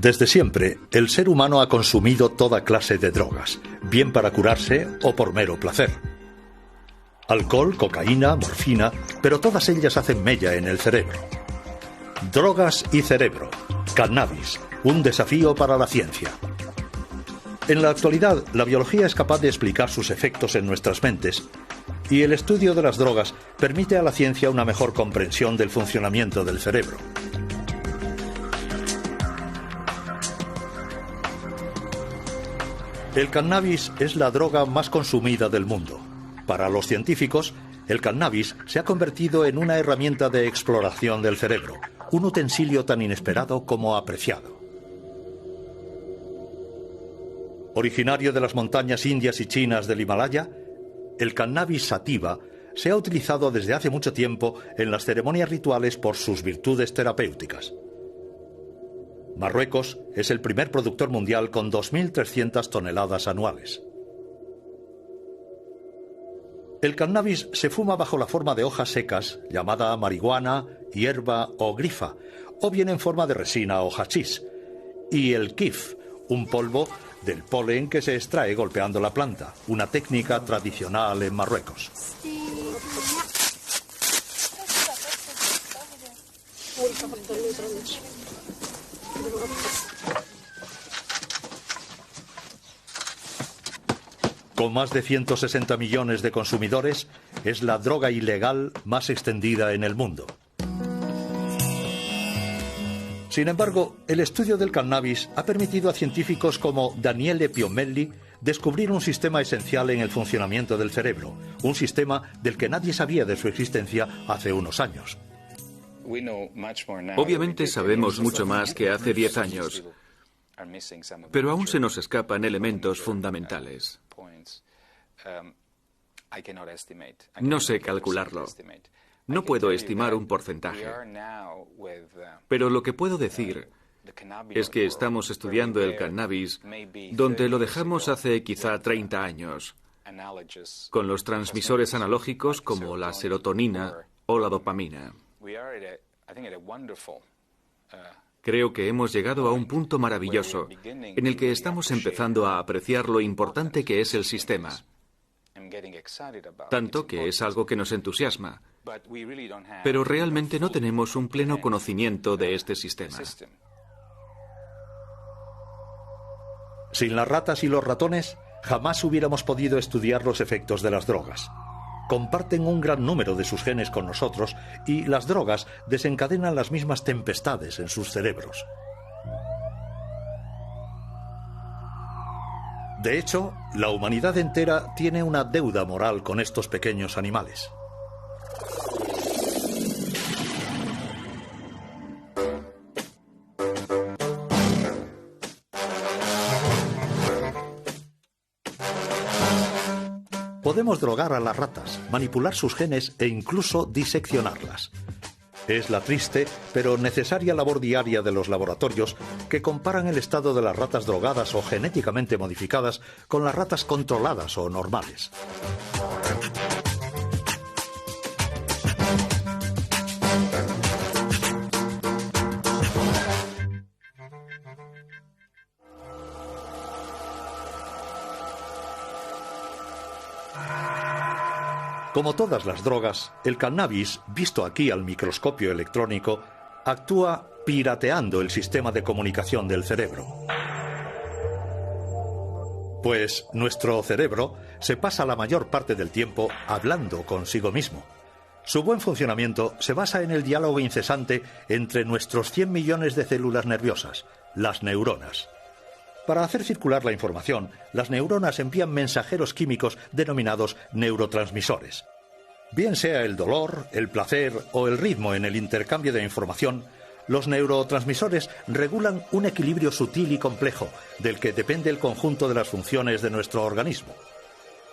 Desde siempre, el ser humano ha consumido toda clase de drogas, bien para curarse o por mero placer. Alcohol, cocaína, morfina, pero todas ellas hacen mella en el cerebro. Drogas y cerebro. Cannabis, un desafío para la ciencia. En la actualidad, la biología es capaz de explicar sus efectos en nuestras mentes, y el estudio de las drogas permite a la ciencia una mejor comprensión del funcionamiento del cerebro. El cannabis es la droga más consumida del mundo. Para los científicos, el cannabis se ha convertido en una herramienta de exploración del cerebro, un utensilio tan inesperado como apreciado. Originario de las montañas indias y chinas del Himalaya, el cannabis sativa se ha utilizado desde hace mucho tiempo en las ceremonias rituales por sus virtudes terapéuticas. Marruecos es el primer productor mundial con 2.300 toneladas anuales. El cannabis se fuma bajo la forma de hojas secas, llamada marihuana, hierba o grifa, o bien en forma de resina o hachís, y el kif, un polvo del polen que se extrae golpeando la planta, una técnica tradicional en Marruecos. Con más de 160 millones de consumidores, es la droga ilegal más extendida en el mundo. Sin embargo, el estudio del cannabis ha permitido a científicos como Daniele Piomelli descubrir un sistema esencial en el funcionamiento del cerebro, un sistema del que nadie sabía de su existencia hace unos años. Obviamente sabemos mucho más que hace 10 años, pero aún se nos escapan elementos fundamentales. No sé calcularlo. No puedo estimar un porcentaje. Pero lo que puedo decir es que estamos estudiando el cannabis donde lo dejamos hace quizá 30 años, con los transmisores analógicos como la serotonina o la dopamina. Creo que hemos llegado a un punto maravilloso en el que estamos empezando a apreciar lo importante que es el sistema. Tanto que es algo que nos entusiasma. Pero realmente no tenemos un pleno conocimiento de este sistema. Sin las ratas y los ratones, jamás hubiéramos podido estudiar los efectos de las drogas. Comparten un gran número de sus genes con nosotros y las drogas desencadenan las mismas tempestades en sus cerebros. De hecho, la humanidad entera tiene una deuda moral con estos pequeños animales. Podemos drogar a las ratas, manipular sus genes e incluso diseccionarlas. Es la triste pero necesaria labor diaria de los laboratorios que comparan el estado de las ratas drogadas o genéticamente modificadas con las ratas controladas o normales. Como todas las drogas, el cannabis, visto aquí al microscopio electrónico, actúa pirateando el sistema de comunicación del cerebro. Pues nuestro cerebro se pasa la mayor parte del tiempo hablando consigo mismo. Su buen funcionamiento se basa en el diálogo incesante entre nuestros 100 millones de células nerviosas, las neuronas. Para hacer circular la información, las neuronas envían mensajeros químicos denominados neurotransmisores. Bien sea el dolor, el placer o el ritmo en el intercambio de información, los neurotransmisores regulan un equilibrio sutil y complejo, del que depende el conjunto de las funciones de nuestro organismo.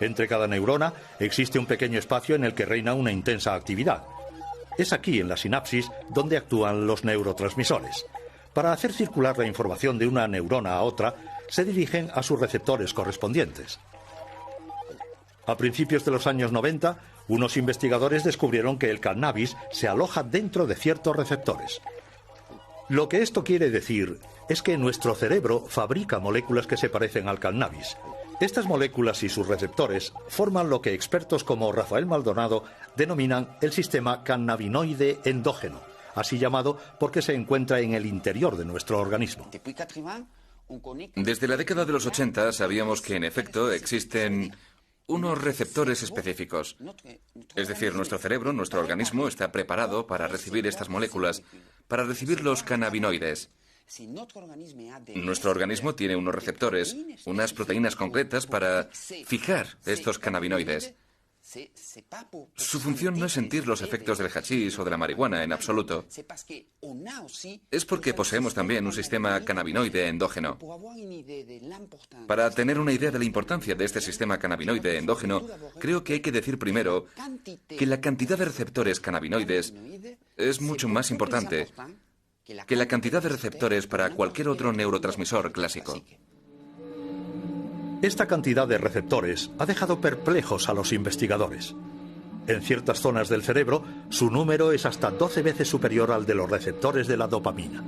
Entre cada neurona existe un pequeño espacio en el que reina una intensa actividad. Es aquí, en la sinapsis, donde actúan los neurotransmisores. Para hacer circular la información de una neurona a otra, se dirigen a sus receptores correspondientes. A principios de los años 90, unos investigadores descubrieron que el cannabis se aloja dentro de ciertos receptores. Lo que esto quiere decir es que nuestro cerebro fabrica moléculas que se parecen al cannabis. Estas moléculas y sus receptores forman lo que expertos como Rafael Maldonado denominan el sistema cannabinoide endógeno, así llamado porque se encuentra en el interior de nuestro organismo. Desde la década de los 80 sabíamos que, en efecto, existen unos receptores específicos. Es decir, nuestro cerebro, nuestro organismo, está preparado para recibir estas moléculas, para recibir los cannabinoides. Nuestro organismo tiene unos receptores, unas proteínas concretas para fijar estos cannabinoides. Su función no es sentir los efectos del hachís o de la marihuana en absoluto. Es porque poseemos también un sistema cannabinoide endógeno. Para tener una idea de la importancia de este sistema cannabinoide endógeno, creo que hay que decir primero que la cantidad de receptores cannabinoides es mucho más importante que la cantidad de receptores para cualquier otro neurotransmisor clásico. Esta cantidad de receptores ha dejado perplejos a los investigadores. En ciertas zonas del cerebro, su número es hasta 12 veces superior al de los receptores de la dopamina.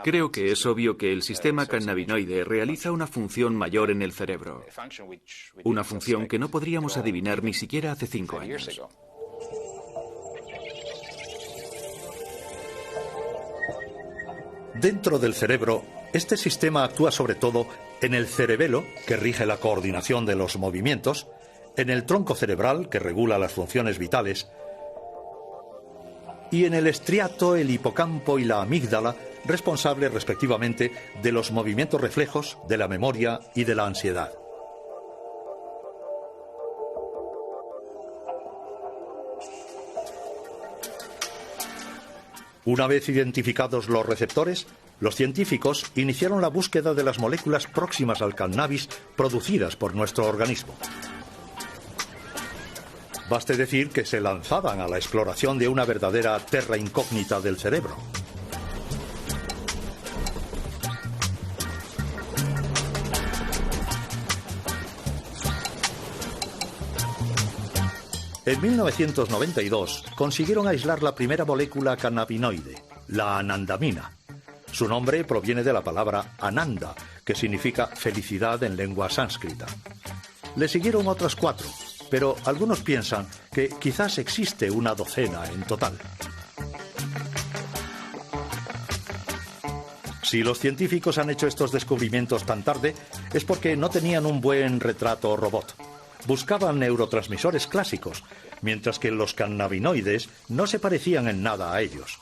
Creo que es obvio que el sistema cannabinoide realiza una función mayor en el cerebro. Una función que no podríamos adivinar ni siquiera hace 5 años. Dentro del cerebro, este sistema actúa sobre todo en el cerebelo, que rige la coordinación de los movimientos, en el tronco cerebral, que regula las funciones vitales, y en el estriato, el hipocampo y la amígdala, responsables respectivamente de los movimientos reflejos, de la memoria y de la ansiedad. Una vez identificados los receptores, los científicos iniciaron la búsqueda de las moléculas próximas al cannabis producidas por nuestro organismo. Baste decir que se lanzaban a la exploración de una verdadera terra incógnita del cerebro. En 1992 consiguieron aislar la primera molécula cannabinoide, la anandamina. Su nombre proviene de la palabra ananda, que significa felicidad en lengua sánscrita. Le siguieron otras 4, pero algunos piensan que quizás existe una docena en total. Si los científicos han hecho estos descubrimientos tan tarde, es porque no tenían un buen retrato robot. Buscaban neurotransmisores clásicos, mientras que los cannabinoides no se parecían en nada a ellos.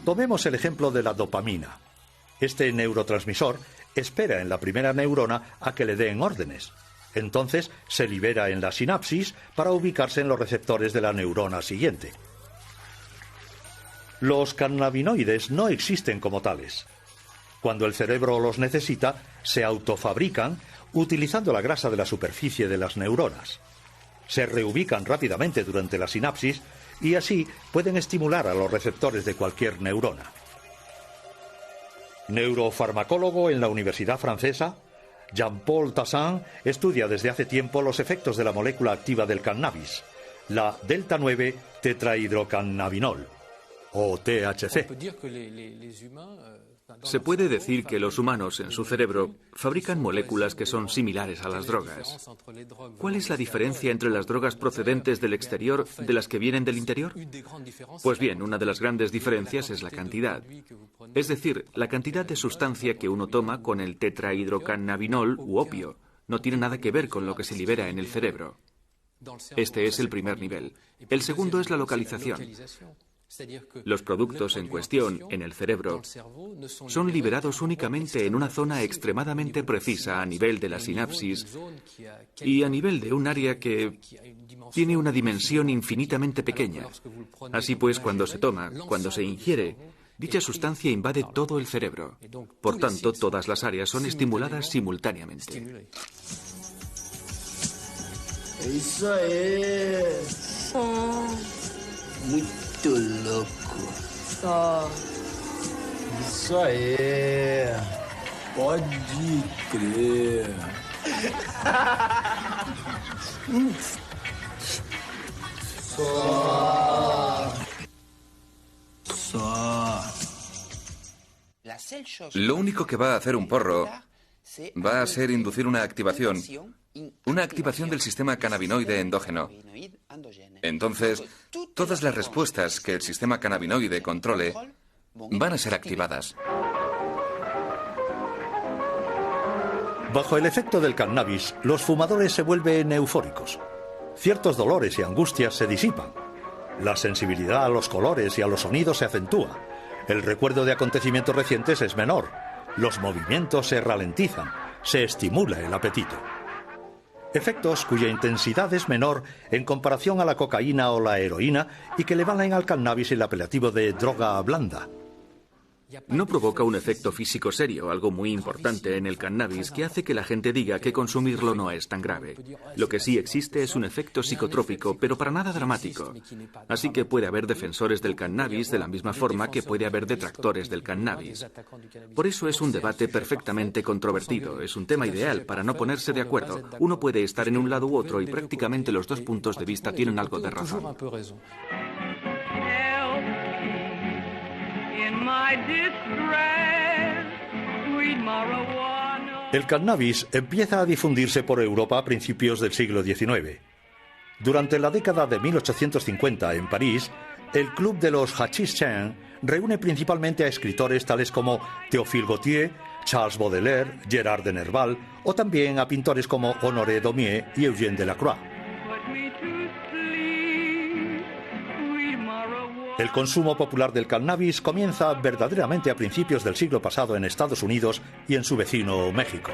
Tomemos el ejemplo de la dopamina. Este neurotransmisor espera en la primera neurona a que le den órdenes. Entonces se libera en la sinapsis para ubicarse en los receptores de la neurona siguiente. Los cannabinoides no existen como tales. Cuando el cerebro los necesita, se autofabrican utilizando la grasa de la superficie de las neuronas. Se reubican rápidamente durante la sinapsis y así pueden estimular a los receptores de cualquier neurona. Neurofarmacólogo en la Universidad Francesa, Jean-Paul Tassin estudia desde hace tiempo los efectos de la molécula activa del cannabis, la delta 9 tetrahidrocannabinol, o THC. Se puede decir que los humanos en su cerebro fabrican moléculas que son similares a las drogas. ¿Cuál es la diferencia entre las drogas procedentes del exterior de las que vienen del interior? Pues bien, una de las grandes diferencias es la cantidad. Es decir, la cantidad de sustancia que uno toma con el tetrahidrocannabinol u opio no tiene nada que ver con lo que se libera en el cerebro. Este es el primer nivel. El segundo es la localización. Los productos en cuestión en el cerebro son liberados únicamente en una zona extremadamente precisa a nivel de la sinapsis y a nivel de un área que tiene una dimensión infinitamente pequeña. Así pues, cuando se toma, cuando se ingiere, dicha sustancia invade todo el cerebro. Por tanto, todas las áreas son estimuladas simultáneamente. Eso es muy loco. Isso aí. Pode crer. Lo único que va a hacer un porro va a ser inducir una activación del sistema cannabinoide endógeno. Entonces, todas las respuestas que el sistema cannabinoide controle van a ser activadas. Bajo el efecto del cannabis, los fumadores se vuelven eufóricos. Ciertos dolores y angustias se disipan. La sensibilidad a los colores y a los sonidos se acentúa. El recuerdo de acontecimientos recientes es menor. Los movimientos se ralentizan. Se estimula el apetito. Efectos cuya intensidad es menor en comparación a la cocaína o la heroína y que le valen al cannabis el apelativo de droga blanda. No provoca un efecto físico serio, algo muy importante en el cannabis que hace que la gente diga que consumirlo no es tan grave. Lo que sí existe es un efecto psicotrópico, pero para nada dramático. Así que puede haber defensores del cannabis de la misma forma que puede haber detractores del cannabis. Por eso es un debate perfectamente controvertido. Es un tema ideal para no ponerse de acuerdo. Uno puede estar en un lado u otro y prácticamente los dos puntos de vista tienen algo de razón. El cannabis empieza a difundirse por Europa a principios del siglo XIX. Durante la década de 1850 en París, el Club de los Hachís-Chen reúne principalmente a escritores tales como Théophile Gautier, Charles Baudelaire, Gérard de Nerval o también a pintores como Honoré Daumier y Eugène Delacroix. El consumo popular del cannabis comienza verdaderamente a principios del siglo pasado en Estados Unidos y en su vecino México.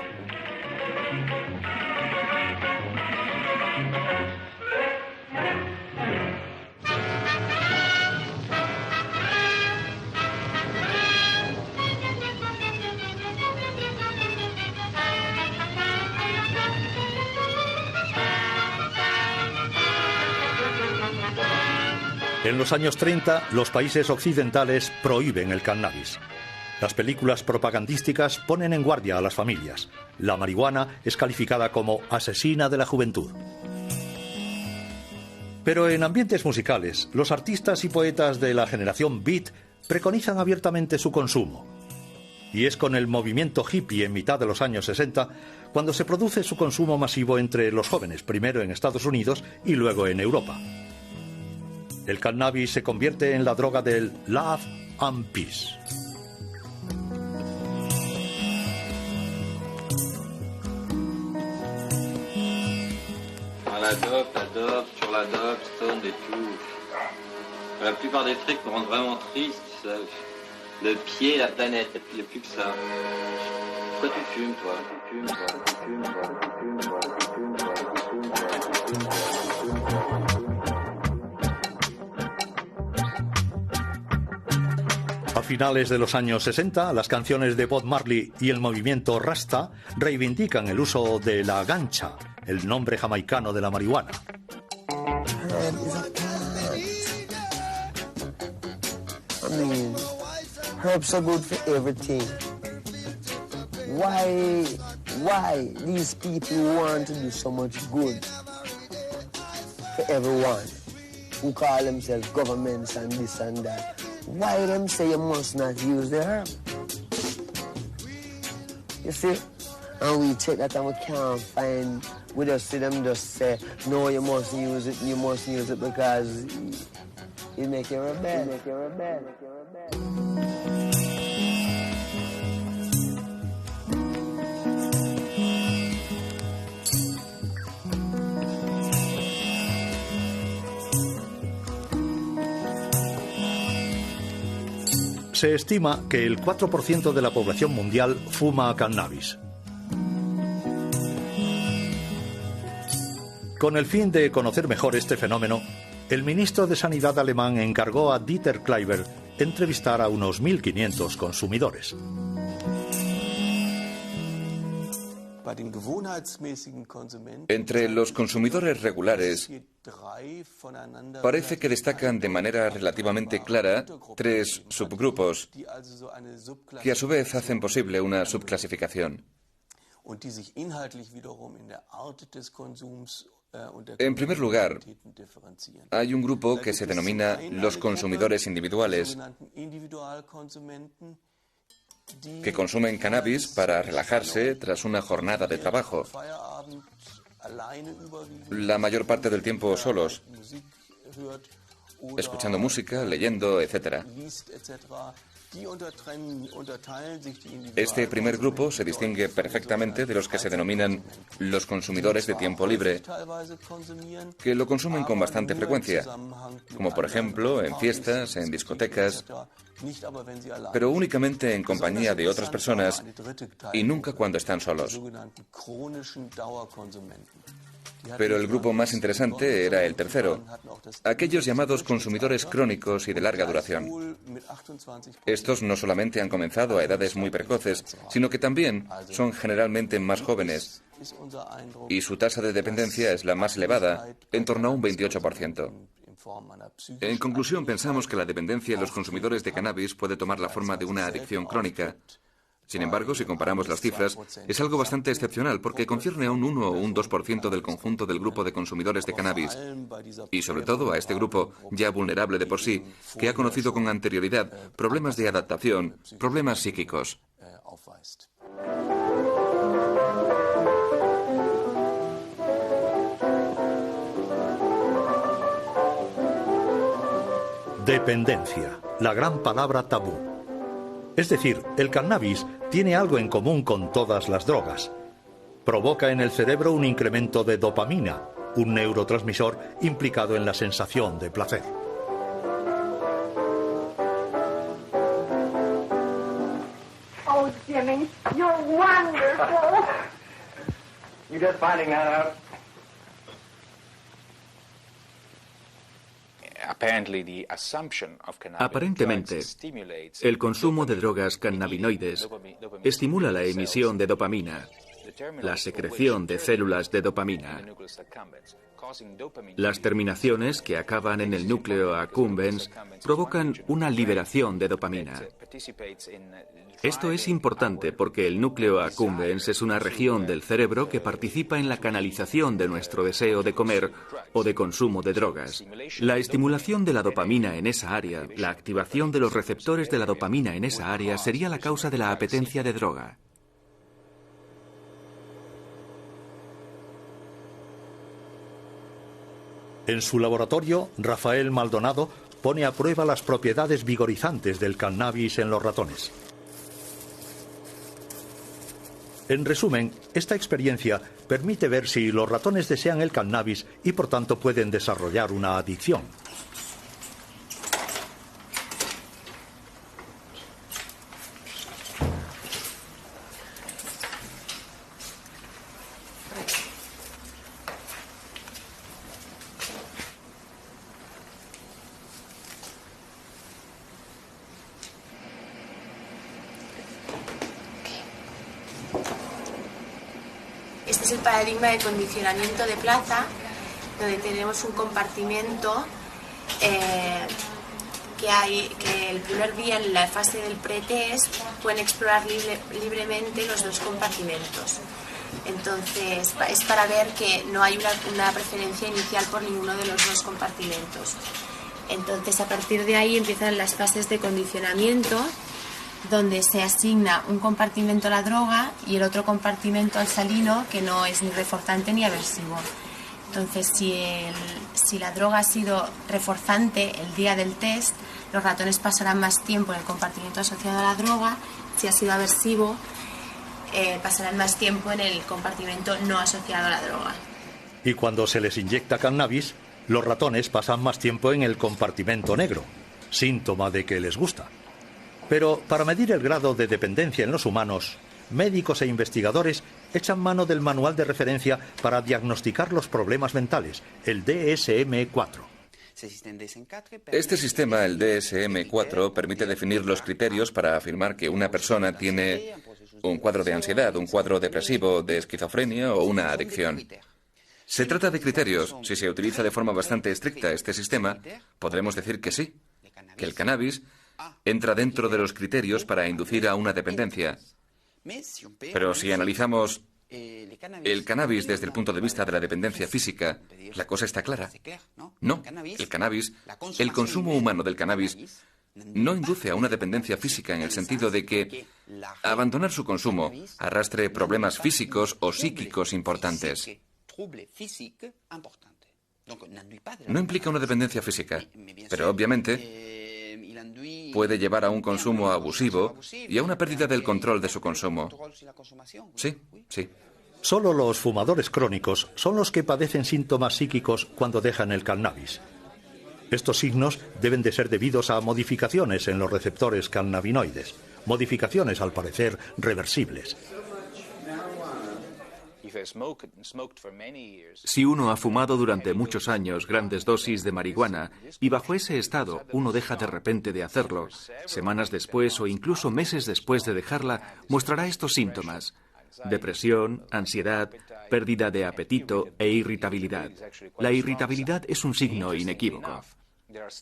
En los años 30, los países occidentales prohíben el cannabis. Las películas propagandísticas ponen en guardia a las familias. La marihuana es calificada como asesina de la juventud. Pero en ambientes musicales, los artistas y poetas de la generación beat preconizan abiertamente su consumo. Y es con el movimiento hippie en mitad de los años 60 cuando se produce su consumo masivo entre los jóvenes, primero en Estados Unidos y luego en Europa. El cannabis se convierte en la droga del love and peace. La dope, sur la dope, stone et tout. La plupart des trucs me rendent vraiment triste, ça. Le pied, la planète, il n'y a plus que ça. Pourquoi tu fumes, toi? Tu fumes, toi? Tu fumes, toi? Tu fumes, toi? Tu fumes, toi? Tu fumes, toi? Tu fumes, toi? A finales de los años 60, las canciones de Bob Marley y el movimiento Rasta reivindican el uso de la gancha, el nombre jamaicano de la marihuana. Herbs are good for everything. Why these people want to do so much good for everyone who call themselves governments and this and that? Why them say you must not use the herb? You see? And we check that and we can't find, we just see them just say, no, you must use it because it make you rebel, make you rebel, make you rebel. Se estima que el 4% de la población mundial fuma cannabis. Con el fin de conocer mejor este fenómeno, el ministro de Sanidad alemán encargó a Dieter Kleiber entrevistar a unos 1.500 consumidores. Entre los consumidores regulares, parece que destacan de manera relativamente clara 3 subgrupos, que a su vez hacen posible una subclasificación. En primer lugar, hay un grupo que se denomina los consumidores individuales, que consumen cannabis para relajarse tras una jornada de trabajo, la mayor parte del tiempo solos, escuchando música, leyendo, etc. Este primer grupo se distingue perfectamente de los que se denominan los consumidores de tiempo libre, que lo consumen con bastante frecuencia, como por ejemplo en fiestas, en discotecas, pero únicamente en compañía de otras personas y nunca cuando están solos. Pero el grupo más interesante era el tercero, aquellos llamados consumidores crónicos y de larga duración. Estos no solamente han comenzado a edades muy precoces, sino que también son generalmente más jóvenes, y su tasa de dependencia es la más elevada, en torno a un 28%. En conclusión, pensamos que la dependencia en los consumidores de cannabis puede tomar la forma de una adicción crónica. Sin embargo, si comparamos las cifras, es algo bastante excepcional porque concierne a un 1 o un 2% del conjunto del grupo de consumidores de cannabis, y sobre todo a este grupo, ya vulnerable de por sí, que ha conocido con anterioridad problemas de adaptación, problemas psíquicos. Dependencia, la gran palabra tabú. Es decir, el cannabis tiene algo en común con todas las drogas. Provoca en el cerebro un incremento de dopamina, un neurotransmisor implicado en la sensación de placer. Oh, Jimmy, you're wonderful. You're just finding that out. Aparentemente, el consumo de drogas cannabinoides estimula la emisión de dopamina, la secreción de células de dopamina. Las terminaciones que acaban en el núcleo accumbens provocan una liberación de dopamina. Esto es importante porque el núcleo accumbens es una región del cerebro que participa en la canalización de nuestro deseo de comer o de consumo de drogas. La estimulación de la dopamina en esa área, la activación de los receptores de la dopamina en esa área sería la causa de la apetencia de droga. En su laboratorio, Rafael Maldonado pone a prueba las propiedades vigorizantes del cannabis en los ratones. En resumen, esta experiencia permite ver si los ratones desean el cannabis y por tanto pueden desarrollar una adicción. Este es el paradigma de condicionamiento de plaza, donde tenemos un compartimento que el primer día, en la fase del pretest, pueden explorar libremente los dos compartimentos. Entonces, es para ver que no hay una preferencia inicial por ninguno de los dos compartimentos. Entonces, a partir de ahí empiezan las fases de condicionamiento, donde se asigna un compartimento a la droga y el otro compartimento al salino, que no es ni reforzante ni aversivo. Entonces, si la droga ha sido reforzante el día del test, los ratones pasarán más tiempo en el compartimento asociado a la droga. Si ha sido aversivo, pasarán más tiempo en el compartimento no asociado a la droga. Y cuando se les inyecta cannabis, los ratones pasan más tiempo en el compartimento negro, síntoma de que les gusta. Pero para medir el grado de dependencia en los humanos, médicos e investigadores echan mano del manual de referencia para diagnosticar los problemas mentales, el DSM-4. Este sistema, el DSM-4, permite definir los criterios para afirmar que una persona tiene un cuadro de ansiedad, un cuadro depresivo, de esquizofrenia o una adicción. Se trata de criterios. Si se utiliza de forma bastante estricta este sistema, podremos decir que sí, que el cannabis entra dentro de los criterios para inducir a una dependencia. Pero si analizamos el cannabis desde el punto de vista de la dependencia física, la cosa está clara. No, el cannabis, el consumo humano del cannabis, no induce a una dependencia física en el sentido de que abandonar su consumo arrastre problemas físicos o psíquicos importantes. No implica una dependencia física, pero obviamente puede llevar a un consumo abusivo y a una pérdida del control de su consumo. Sí, sí. Solo los fumadores crónicos son los que padecen síntomas psíquicos cuando dejan el cannabis. Estos signos deben de ser debidos a modificaciones en los receptores cannabinoides, modificaciones al parecer reversibles. Si uno ha fumado durante muchos años grandes dosis de marihuana y bajo ese estado uno deja de repente de hacerlo, semanas después o incluso meses después de dejarla, mostrará estos síntomas: depresión, ansiedad, pérdida de apetito e irritabilidad. La irritabilidad es un signo inequívoco.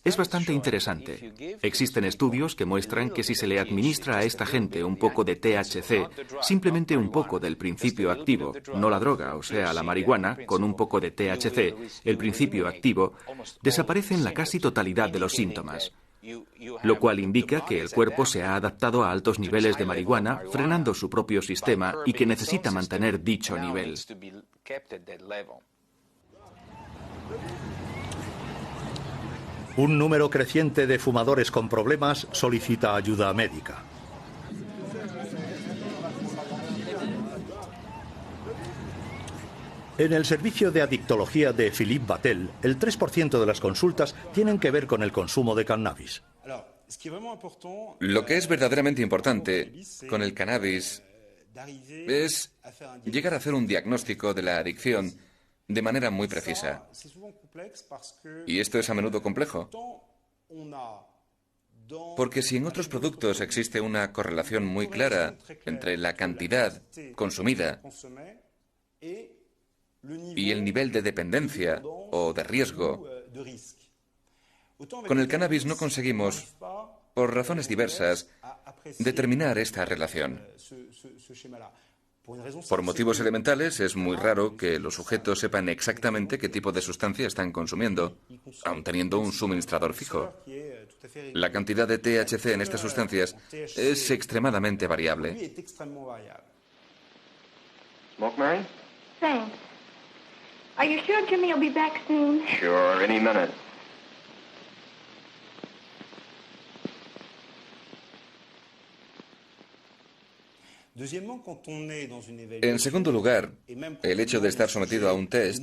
Es bastante interesante. Existen estudios que muestran que si se le administra a esta gente un poco de THC, simplemente un poco del principio activo, no la droga, o sea, la marihuana, con un poco de THC, el principio activo, desaparecen la casi totalidad de los síntomas. Lo cual indica que el cuerpo se ha adaptado a altos niveles de marihuana, frenando su propio sistema y que necesita mantener dicho nivel. Un número creciente de fumadores con problemas solicita ayuda médica. En el servicio de adictología de Philippe Battel, el 3% de las consultas tienen que ver con el consumo de cannabis. Lo que es verdaderamente importante con el cannabis es llegar a hacer un diagnóstico de la adicción de manera muy precisa. Y esto es a menudo complejo. Porque si en otros productos existe una correlación muy clara entre la cantidad consumida y el nivel de dependencia o de riesgo, con el cannabis no conseguimos, por razones diversas, determinar esta relación. Por motivos elementales, es muy raro que los sujetos sepan exactamente qué tipo de sustancia están consumiendo, aun teniendo un suministrador fijo. La cantidad de THC en estas sustancias es extremadamente variable. Smoke, Mary? Thanks. Are you sure Jimmy will be back soon? Sure, any minute. En segundo lugar, el hecho de estar sometido a un test,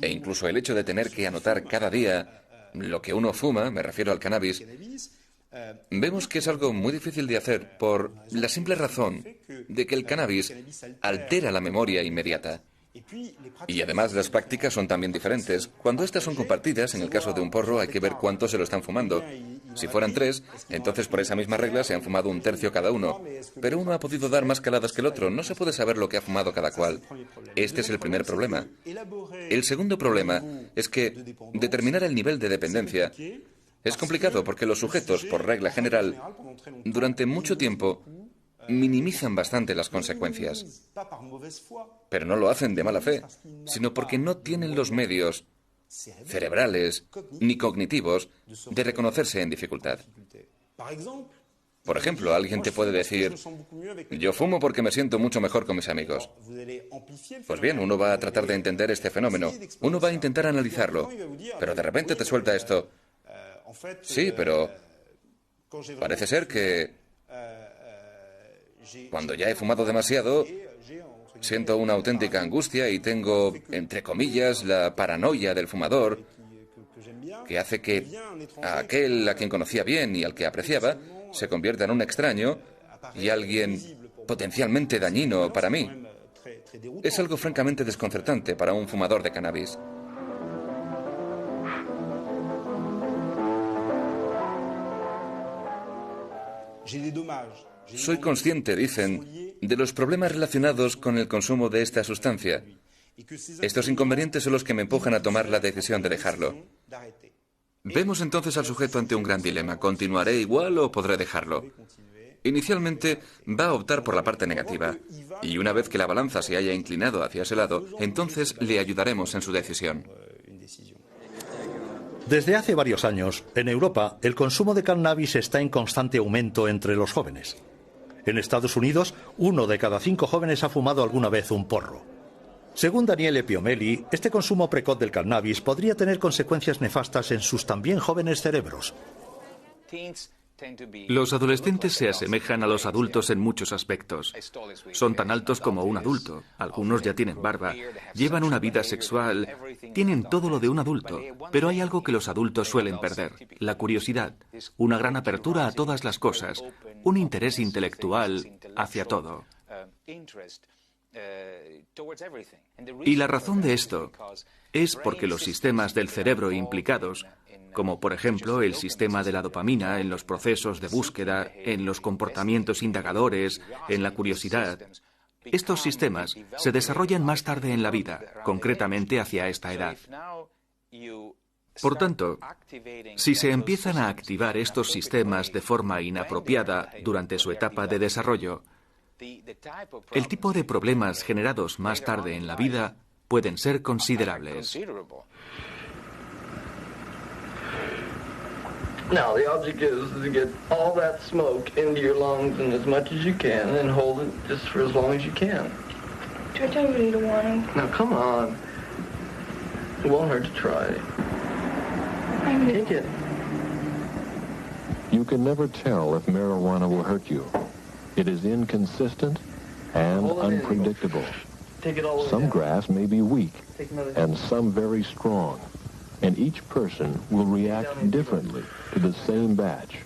e incluso el hecho de tener que anotar cada día lo que uno fuma, me refiero al cannabis, vemos que es algo muy difícil de hacer por la simple razón de que el cannabis altera la memoria inmediata. Y además las prácticas son también diferentes. Cuando estas son compartidas, en el caso de un porro hay que ver cuántos se lo están fumando. Si fueran 3, entonces por esa misma regla se han fumado 1/3 cada uno. Pero uno ha podido dar más caladas que el otro. No se puede saber lo que ha fumado cada cual. Este es el primer problema. El segundo problema es que determinar el nivel de dependencia es complicado porque los sujetos, por regla general, durante mucho tiempo minimizan bastante las consecuencias. Pero no lo hacen de mala fe, sino porque no tienen los medios cerebrales ni cognitivos de reconocerse en dificultad. Por ejemplo, alguien te puede decir: yo fumo porque me siento mucho mejor con mis amigos. Pues bien, uno va a tratar de entender este fenómeno, uno va a intentar analizarlo, pero de repente te suelta esto: sí, pero parece ser que cuando ya he fumado demasiado, siento una auténtica angustia y tengo, entre comillas, la paranoia del fumador, que hace que a aquel a quien conocía bien y al que apreciaba se convierta en un extraño y alguien potencialmente dañino para mí. Es algo francamente desconcertante para un fumador de cannabis. Soy consciente, dicen, de los problemas relacionados con el consumo de esta sustancia. Estos inconvenientes son los que me empujan a tomar la decisión de dejarlo. Vemos entonces al sujeto ante un gran dilema. ¿Continuaré igual o podré dejarlo? Inicialmente va a optar por la parte negativa, y una vez que la balanza se haya inclinado hacia ese lado, entonces le ayudaremos en su decisión. Desde hace varios años, en Europa, el consumo de cannabis está en constante aumento entre los jóvenes. En Estados Unidos, 1 de cada 5 jóvenes ha fumado alguna vez un porro. Según Daniele Piomelli, este consumo precoz del cannabis podría tener consecuencias nefastas en sus también jóvenes cerebros. Los adolescentes se asemejan a los adultos en muchos aspectos. Son tan altos como un adulto, algunos ya tienen barba, llevan una vida sexual, tienen todo lo de un adulto, pero hay algo que los adultos suelen perder: la curiosidad, una gran apertura a todas las cosas, un interés intelectual hacia todo. Y la razón de esto es porque los sistemas del cerebro implicados, como por ejemplo el sistema de la dopamina en los procesos de búsqueda, en los comportamientos indagadores, en la curiosidad, estos sistemas se desarrollan más tarde en la vida, concretamente hacia esta edad. Por tanto, si se empiezan a activar estos sistemas de forma inapropiada durante su etapa de desarrollo, el tipo de problemas generados más tarde en la vida pueden ser considerables. Now, the object is to get all that smoke into your lungs and as much as you can and hold it just for as long as you can. George, I really don't want to. Now, come on. It won't hurt to try. Take it. You can never tell if marijuana will hurt you. It is inconsistent and unpredictable. Some grass may be weak and some very strong. And each person will react differently to the same batch.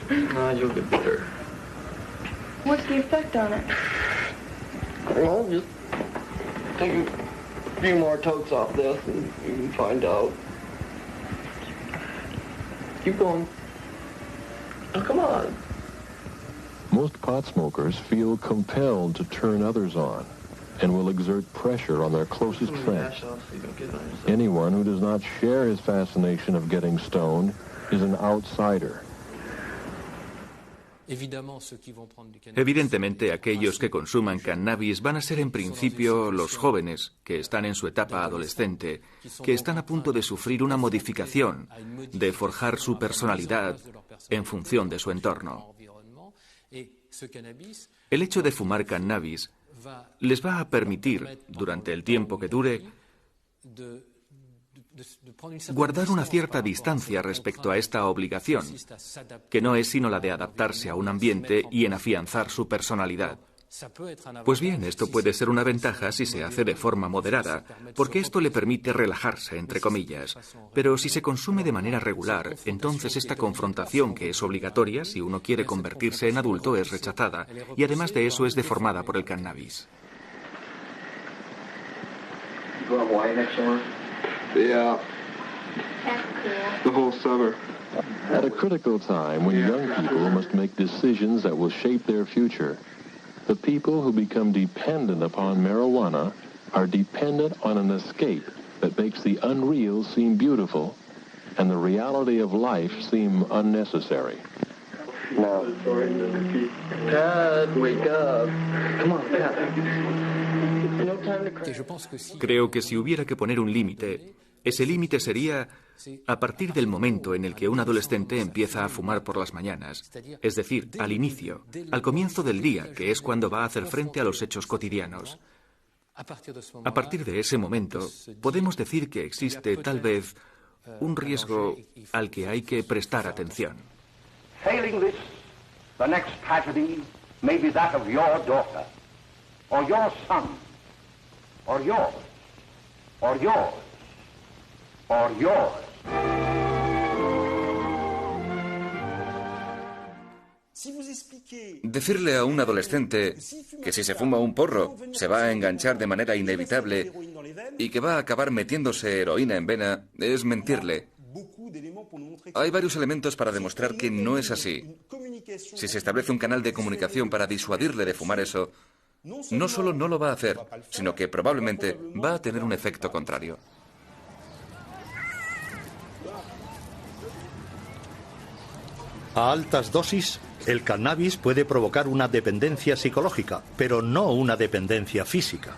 You'll get better. What's the effect on it? Well, just take a few more totes off this and you can find out. Keep going. Oh, come on. Most pot smokers feel compelled to turn others on and will exert pressure on their closest friends. Anyone who does not share his fascination of getting stoned is an outsider. Evidentemente, aquellos que consuman cannabis van a ser en principio los jóvenes, que están en su etapa adolescente, que están a punto de sufrir una modificación, de forjar su personalidad en función de su entorno. El hecho de fumar cannabis les va a permitir, durante el tiempo que dure, guardar una cierta distancia respecto a esta obligación, que no es sino la de adaptarse a un ambiente y en afianzar su personalidad. Pues bien, esto puede ser una ventaja si se hace de forma moderada, porque esto le permite relajarse, entre comillas. Pero si se consume de manera regular, entonces esta confrontación, que es obligatoria si uno quiere convertirse en adulto, es rechazada, y además de eso es deformada por el cannabis. Yeah. The whole summer. At a critical time when young people must make decisions that will shape their future, the people who become dependent upon marijuana are dependent on an escape that makes the unreal seem beautiful and the reality of life seem unnecessary. Now, Pat, wake up. Come on, Pat. No time to cry. Creo que si hubiera que poner un límite, ese límite sería a partir del momento en el que un adolescente empieza a fumar por las mañanas, es decir, al inicio, al comienzo del día, que es cuando va a hacer frente a los hechos cotidianos. A partir de ese momento, podemos decir que existe, tal vez, un riesgo al que hay que prestar atención. Failing this, the next tragedy may be that of your daughter, or your son, or yours, or yours, or yours. Decirle a un adolescente que si se fuma un porro se va a enganchar de manera inevitable y que va a acabar metiéndose heroína en vena es mentirle. Hay varios elementos para demostrar que no es así. Si se establece un canal de comunicación para disuadirle de fumar eso, no solo no lo va a hacer, sino que probablemente va a tener un efecto contrario. A altas dosis, el cannabis puede provocar una dependencia psicológica, pero no una dependencia física.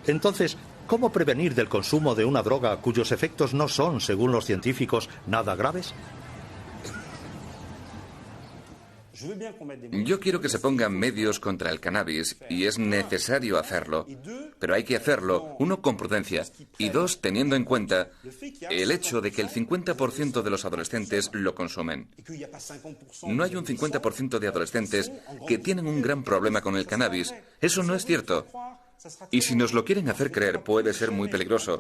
Entonces, ¿cómo prevenir del consumo de una droga cuyos efectos no son, según los científicos, nada graves? Yo quiero que se pongan medios contra el cannabis y es necesario hacerlo, pero hay que hacerlo, uno, con prudencia y dos, teniendo en cuenta el hecho de que el 50% de los adolescentes lo consumen. No hay un 50% de adolescentes que tienen un gran problema con el cannabis. Eso no es cierto. Y si nos lo quieren hacer creer, puede ser muy peligroso,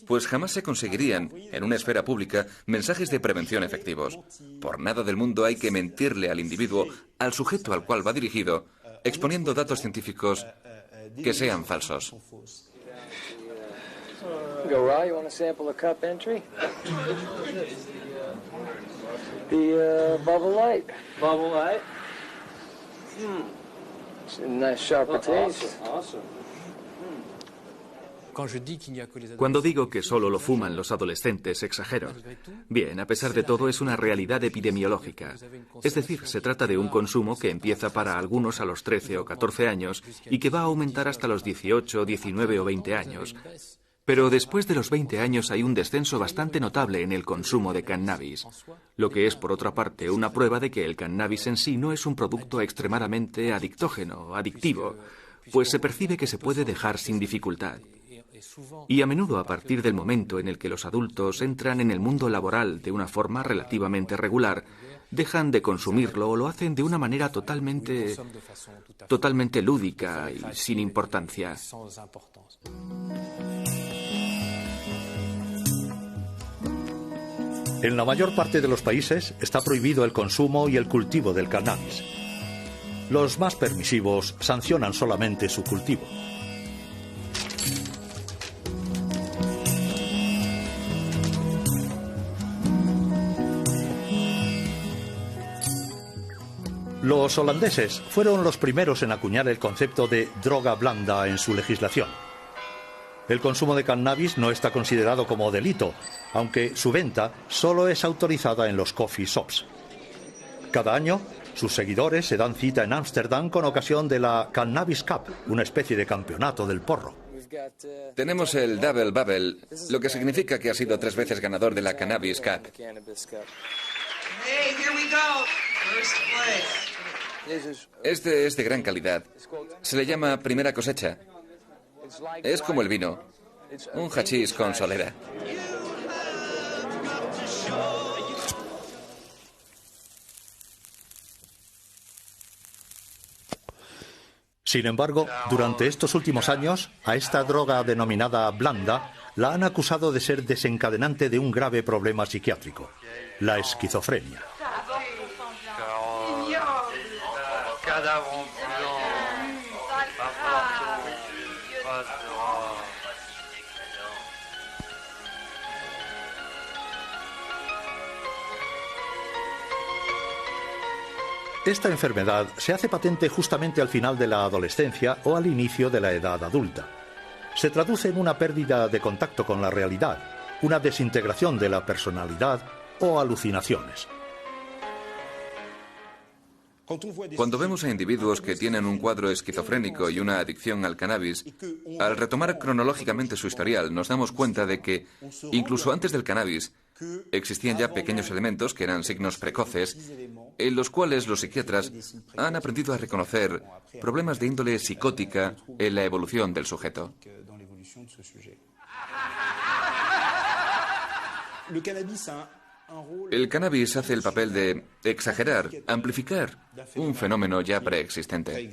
pues jamás se conseguirían, en una esfera pública, mensajes de prevención efectivos. Por nada del mundo hay que mentirle al individuo, al sujeto al cual va dirigido, exponiendo datos científicos que sean falsos. Cuando digo que solo lo fuman los adolescentes, exagero. Bien, a pesar de todo, es una realidad epidemiológica. Es decir, se trata de un consumo que empieza para algunos a los 13 o 14 años y que va a aumentar hasta los 18, 19 o 20 años. Pero después de los 20 años hay un descenso bastante notable en el consumo de cannabis, lo que es, por otra parte, una prueba de que el cannabis en sí no es un producto extremadamente adictógeno, adictivo, pues se percibe que se puede dejar sin dificultad. Y a menudo, a partir del momento en el que los adultos entran en el mundo laboral de una forma relativamente regular, dejan de consumirlo o lo hacen de una manera totalmente lúdica y sin importancia. En la mayor parte de los países está prohibido el consumo y el cultivo del cannabis. Los más permisivos sancionan solamente su cultivo. Los holandeses fueron los primeros en acuñar el concepto de droga blanda en su legislación. El consumo de cannabis no está considerado como delito, aunque su venta solo es autorizada en los coffee shops. Cada año, sus seguidores se dan cita en Ámsterdam con ocasión de la Cannabis Cup, una especie de campeonato del porro. Tenemos el Double Bubble, lo que significa que ha sido 3 veces ganador de la Cannabis Cup. Este es de gran calidad. Se le llama primera cosecha. Es como el vino, un hachís con solera. Sin embargo, durante estos últimos años, a esta droga denominada blanda la han acusado de ser desencadenante de un grave problema psiquiátrico, la esquizofrenia. Esta enfermedad se hace patente justamente al final de la adolescencia o al inicio de la edad adulta. Se traduce en una pérdida de contacto con la realidad, una desintegración de la personalidad o alucinaciones. Cuando vemos a individuos que tienen un cuadro esquizofrénico y una adicción al cannabis, al retomar cronológicamente su historial, nos damos cuenta de que, incluso antes del cannabis, existían ya pequeños elementos que eran signos precoces, en los cuales los psiquiatras han aprendido a reconocer problemas de índole psicótica en la evolución del sujeto. El cannabis hace el papel de exagerar, amplificar un fenómeno ya preexistente.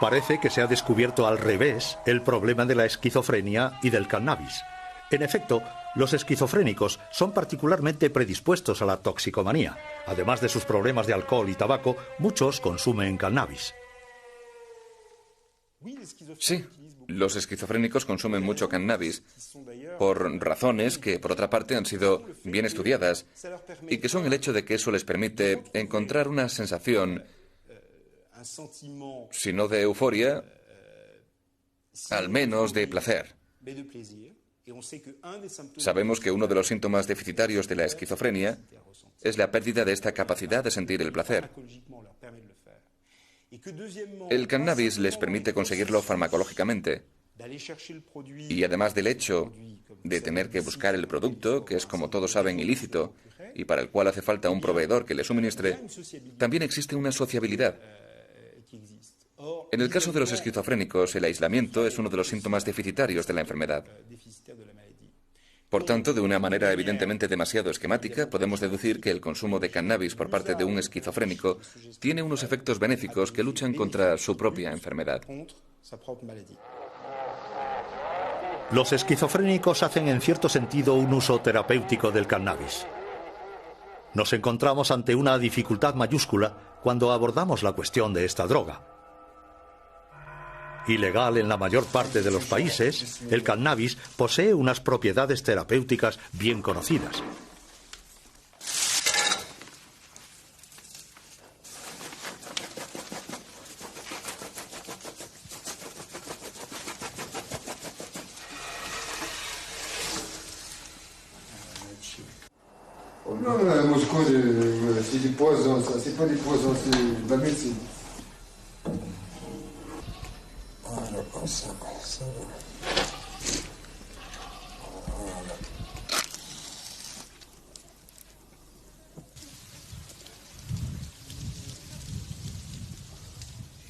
Parece que se ha descubierto al revés el problema de la esquizofrenia y del cannabis. En efecto, los esquizofrénicos son particularmente predispuestos a la toxicomanía. Además de sus problemas de alcohol y tabaco, muchos consumen cannabis. Sí, Los esquizofrénicos consumen mucho cannabis por razones que, por otra parte, han sido bien estudiadas y que son el hecho de que eso les permite encontrar una sensación, si no de euforia, al menos de placer. Sabemos que uno de los síntomas deficitarios de la esquizofrenia es la pérdida de esta capacidad de sentir el placer. El cannabis les permite conseguirlo farmacológicamente. Y además del hecho de tener que buscar el producto, que es, como todos saben, ilícito, y para el cual hace falta un proveedor que le suministre, también existe una sociabilidad. En el caso de los esquizofrénicos, el aislamiento es uno de los síntomas deficitarios de la enfermedad. Por tanto, de una manera evidentemente demasiado esquemática, podemos deducir que el consumo de cannabis por parte de un esquizofrénico tiene unos efectos benéficos que luchan contra su propia enfermedad. Los esquizofrénicos hacen en cierto sentido un uso terapéutico del cannabis. Nos encontramos ante una dificultad mayúscula cuando abordamos la cuestión de esta droga. Ilegal en la mayor parte de los países, el cannabis posee unas propiedades terapéuticas bien conocidas. Non, moi je connais, c'est du poison, ça, c'est pas du poison, c'est de la médecine. Voilà, comme ça.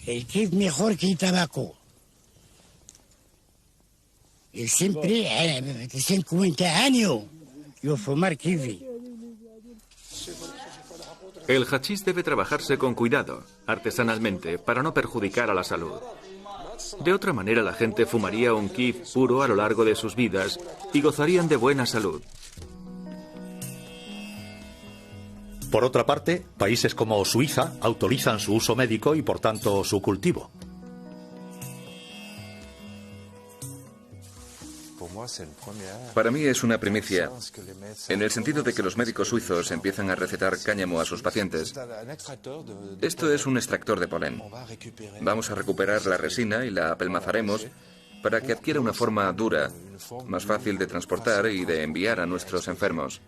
El kiff mejor que el tabaco. Y siempre, 50 años, yo fumar kiwi. El hachís debe trabajarse con cuidado, artesanalmente, para no perjudicar a la salud. De otra manera, la gente fumaría un kiff puro a lo largo de sus vidas y gozarían de buena salud. Por otra parte, países como Suiza autorizan su uso médico y, por tanto, su cultivo. Para mí es una primicia, en el sentido de que los médicos suizos empiezan a recetar cáñamo a sus pacientes. Esto es un extractor de polen. Vamos a recuperar la resina y la apelmazaremos para que adquiera una forma dura, más fácil de transportar y de enviar a nuestros enfermos.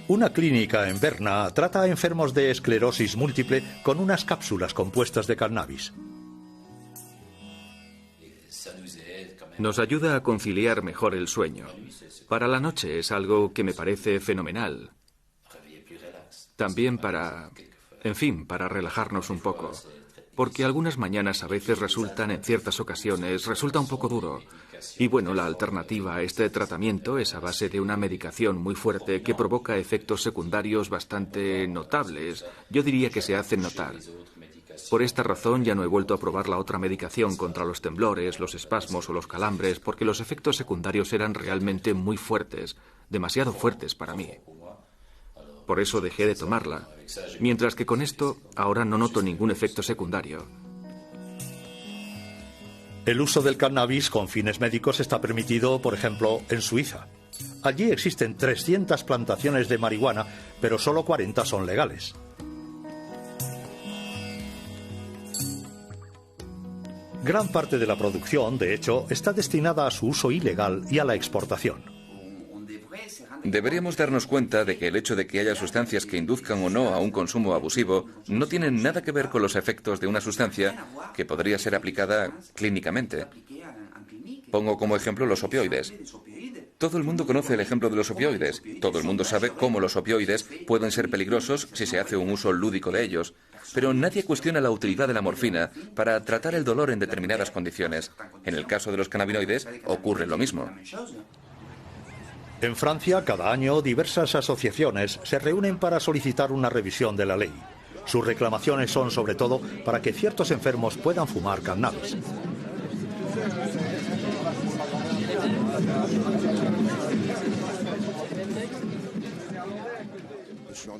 Una clínica en Berna trata a enfermos de esclerosis múltiple con unas cápsulas compuestas de cannabis. Nos ayuda a conciliar mejor el sueño. Para la noche es algo que me parece fenomenal. También para relajarnos un poco. Porque algunas mañanas a veces en ciertas ocasiones, resulta un poco duro. Y bueno, la alternativa a este tratamiento es a base de una medicación muy fuerte que provoca efectos secundarios bastante notables. Yo diría que se hacen notar. Por esta razón ya no he vuelto a probar la otra medicación contra los temblores, los espasmos o los calambres, porque los efectos secundarios eran realmente muy fuertes, demasiado fuertes para mí. Por eso dejé de tomarla, mientras que con esto ahora no noto ningún efecto secundario. El uso del cannabis con fines médicos está permitido, por ejemplo, en Suiza. Allí existen 300 plantaciones de marihuana, pero solo 40 son legales. Gran parte de la producción, de hecho, está destinada a su uso ilegal y a la exportación. Deberíamos darnos cuenta de que el hecho de que haya sustancias que induzcan o no a un consumo abusivo no tiene nada que ver con los efectos de una sustancia que podría ser aplicada clínicamente. Pongo como ejemplo los opioides. Todo el mundo conoce el ejemplo de los opioides. Todo el mundo sabe cómo los opioides pueden ser peligrosos si se hace un uso lúdico de ellos. Pero nadie cuestiona la utilidad de la morfina para tratar el dolor en determinadas condiciones. En el caso de los cannabinoides ocurre lo mismo. En Francia, cada año, diversas asociaciones se reúnen para solicitar una revisión de la ley. Sus reclamaciones son, sobre todo, para que ciertos enfermos puedan fumar cannabis.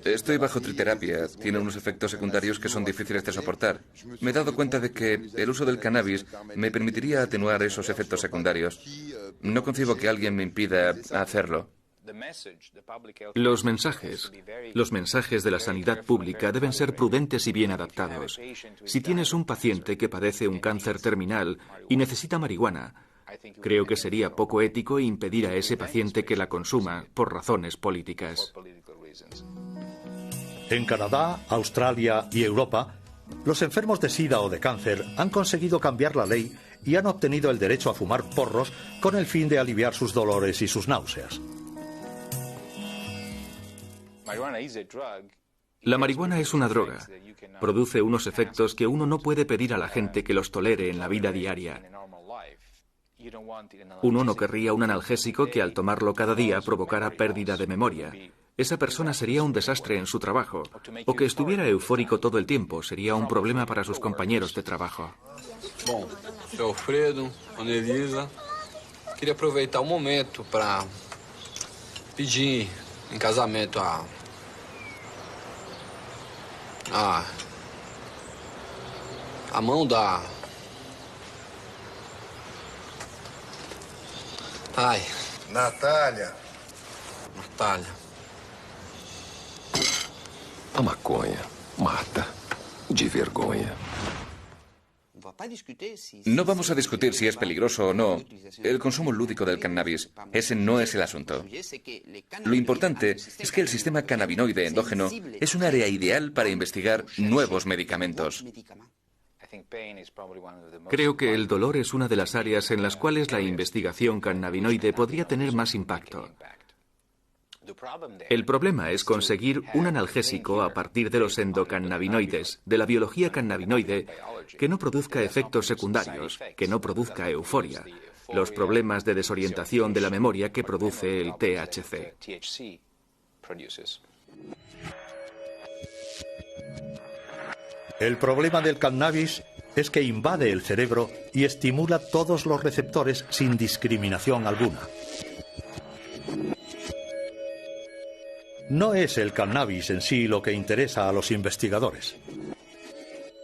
Estoy bajo triterapia. Tiene unos efectos secundarios que son difíciles de soportar. Me he dado cuenta de que el uso del cannabis me permitiría atenuar esos efectos secundarios. No concibo que alguien me impida hacerlo. Los mensajes de la sanidad pública deben ser prudentes y bien adaptados. Si tienes un paciente que padece un cáncer terminal y necesita marihuana, creo que sería poco ético impedir a ese paciente que la consuma por razones políticas. En Canadá, Australia y Europa, los enfermos de SIDA o de cáncer han conseguido cambiar la ley y han obtenido el derecho a fumar porros con el fin de aliviar sus dolores y sus náuseas. La marihuana es una droga. Produce unos efectos que uno no puede pedir a la gente que los tolere en la vida diaria. Uno no querría un analgésico que al tomarlo cada día provocara pérdida de memoria. Esa persona sería un desastre en su trabajo. O que estuviera eufórico todo el tiempo sería un problema para sus compañeros de trabajo. Bom, sou Alfredo, Anelisa. Queria aproveitar momento para pedir em casamento a mão da... Ai. Natália. A maconha mata de vergonha. No vamos a discutir si es peligroso o no el consumo lúdico del cannabis. Ese no es el asunto. Lo importante es que el sistema cannabinoide endógeno es un área ideal para investigar nuevos medicamentos. Creo que el dolor es una de las áreas en las cuales la investigación cannabinoide podría tener más impacto. El problema es conseguir un analgésico a partir de los endocannabinoides, de la biología cannabinoide, que no produzca efectos secundarios, que no produzca euforia, los problemas de desorientación de la memoria que produce el THC. El problema del cannabis es que invade el cerebro y estimula todos los receptores sin discriminación alguna. No es el cannabis en sí lo que interesa a los investigadores,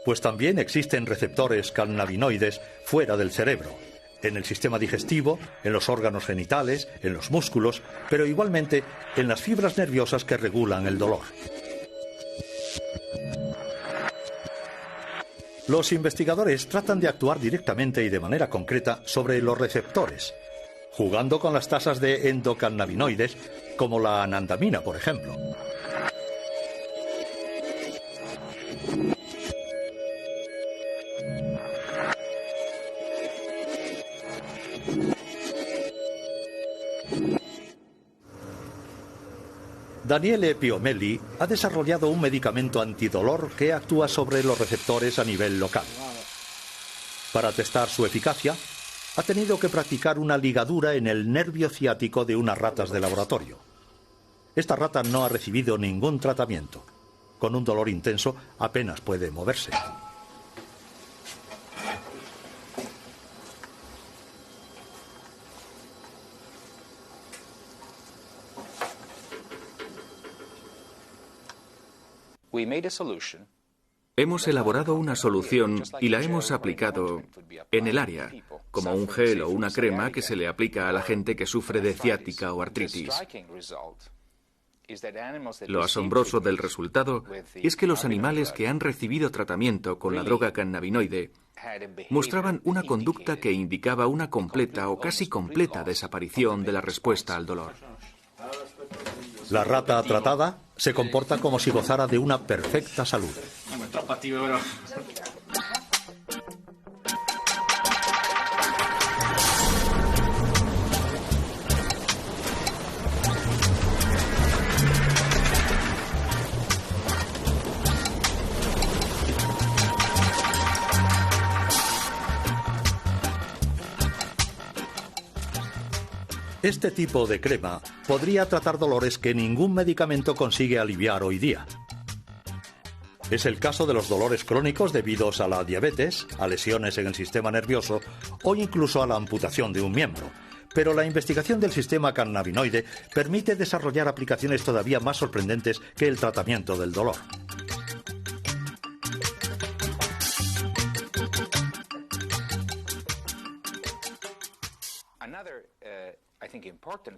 pues también existen receptores cannabinoides fuera del cerebro, en el sistema digestivo, en los órganos genitales, en los músculos, pero igualmente en las fibras nerviosas que regulan el dolor. Los investigadores tratan de actuar directamente y de manera concreta sobre los receptores, jugando con las tasas de endocannabinoides, como la anandamina, por ejemplo. Daniele Piomelli ha desarrollado un medicamento antidolor que actúa sobre los receptores a nivel local. Para testar su eficacia, ha tenido que practicar una ligadura en el nervio ciático de unas ratas de laboratorio. Esta rata no ha recibido ningún tratamiento. Con un dolor intenso apenas puede moverse. Hemos elaborado una solución y la hemos aplicado en el área, como un gel o una crema que se le aplica a la gente que sufre de ciática o artritis. Lo asombroso del resultado es que los animales que han recibido tratamiento con la droga cannabinoide mostraban una conducta que indicaba una completa o casi completa desaparición de la respuesta al dolor. La rata tratada se comporta como si gozara de una perfecta salud. Este tipo de crema podría tratar dolores que ningún medicamento consigue aliviar hoy día. Es el caso de los dolores crónicos debidos a la diabetes, a lesiones en el sistema nervioso o incluso a la amputación de un miembro. pero la investigación del sistema cannabinoide permite desarrollar aplicaciones todavía más sorprendentes que el tratamiento del dolor.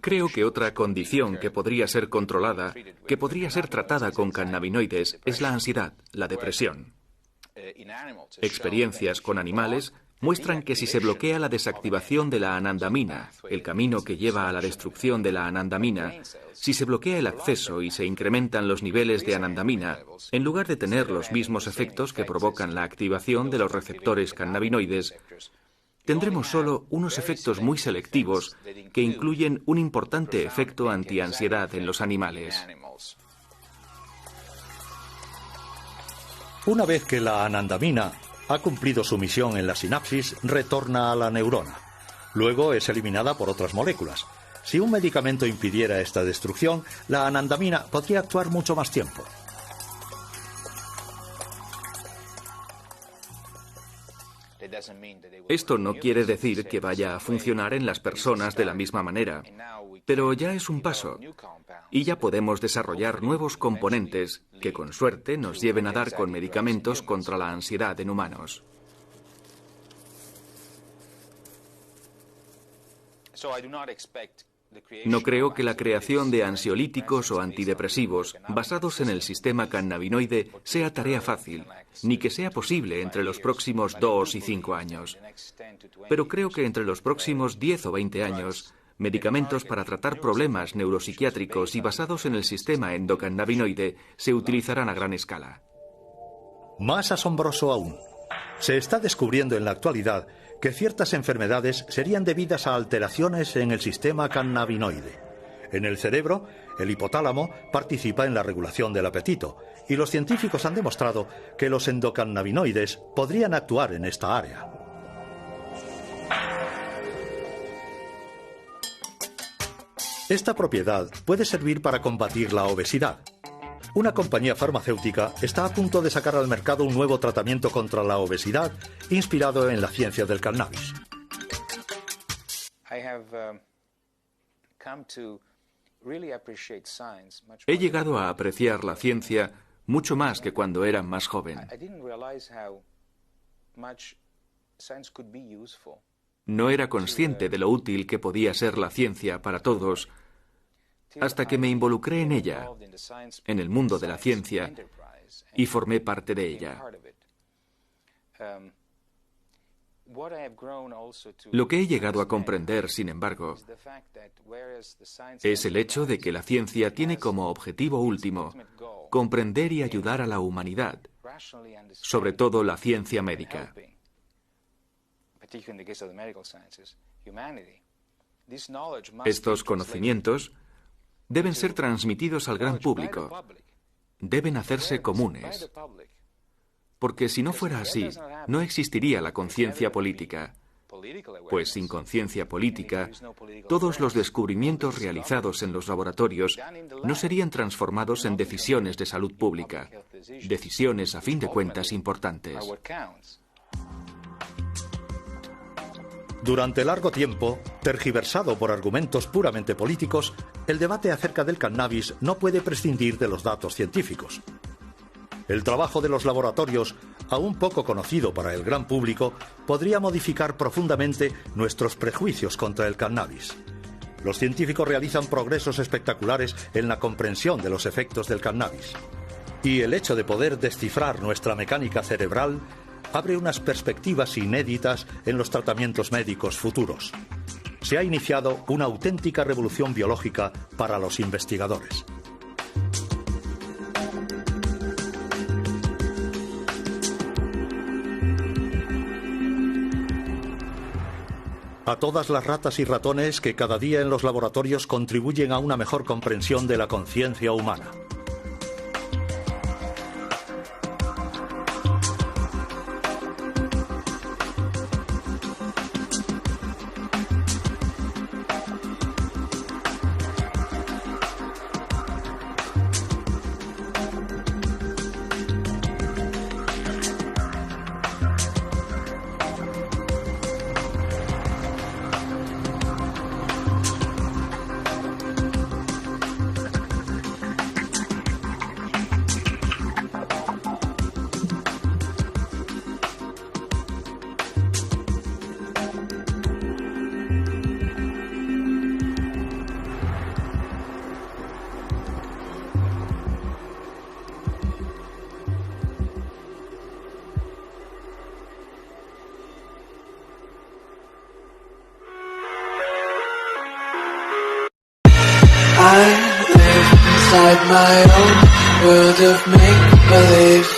Creo que otra condición que podría ser controlada, que podría ser tratada con cannabinoides, es la ansiedad, la depresión. Experiencias con animales muestran que si se bloquea la desactivación de la anandamina, el camino que lleva a la destrucción de la anandamina, si se bloquea el acceso y se incrementan los niveles de anandamina, en lugar de tener los mismos efectos que provocan la activación de los receptores cannabinoides, tendremos solo unos efectos muy selectivos que incluyen un importante efecto antiansiedad en los animales. Una vez que la anandamina ha cumplido su misión en la sinapsis, retorna a la neurona. Luego es eliminada por otras moléculas. Si un medicamento impidiera esta destrucción, la anandamina podría actuar mucho más tiempo. Esto no quiere decir que vaya a funcionar en las personas de la misma manera, pero ya es un paso, y ya podemos desarrollar nuevos componentes que con suerte nos lleven a dar con medicamentos contra la ansiedad en humanos. No creo que la creación de ansiolíticos o antidepresivos basados en el sistema cannabinoide sea tarea fácil, ni que sea posible entre los próximos 2 y 5 años. Pero creo que entre los próximos 10 o 20 años, medicamentos para tratar problemas neuropsiquiátricos y basados en el sistema endocannabinoide se utilizarán a gran escala. Más asombroso aún, se está descubriendo en la actualidad que ciertas enfermedades serían debidas a alteraciones en el sistema cannabinoide. En el cerebro, el hipotálamo participa en la regulación del apetito, y los científicos han demostrado que los endocannabinoides podrían actuar en esta área. Esta propiedad puede servir para combatir la obesidad. Una compañía farmacéutica está a punto de sacar al mercado un nuevo tratamiento contra la obesidad inspirado en la ciencia del cannabis. He llegado a apreciar la ciencia mucho más que cuando era más joven. No era consciente de lo útil que podía ser la ciencia para todos hasta que me involucré en ella, en el mundo de la ciencia, y formé parte de ella. Lo que he llegado a comprender, sin embargo, es el hecho de que la ciencia tiene como objetivo último comprender y ayudar a la humanidad, sobre todo la ciencia médica. Estos conocimientos deben ser transmitidos al gran público, deben hacerse comunes, porque si no fuera así, no existiría la conciencia política, pues sin conciencia política, todos los descubrimientos realizados en los laboratorios no serían transformados en decisiones de salud pública, decisiones a fin de cuentas importantes. Durante largo tiempo, tergiversado por argumentos puramente políticos, el debate acerca del cannabis no puede prescindir de los datos científicos. El trabajo de los laboratorios, aún poco conocido para el gran público, podría modificar profundamente nuestros prejuicios contra el cannabis. Los científicos realizan progresos espectaculares en la comprensión de los efectos del cannabis. Y el hecho de poder descifrar nuestra mecánica cerebral abre unas perspectivas inéditas en los tratamientos médicos futuros. Se ha iniciado una auténtica revolución biológica para los investigadores. A todas las ratas y ratones que cada día en los laboratorios contribuyen a una mejor comprensión de la conciencia humana. I live inside my own world of make-believe.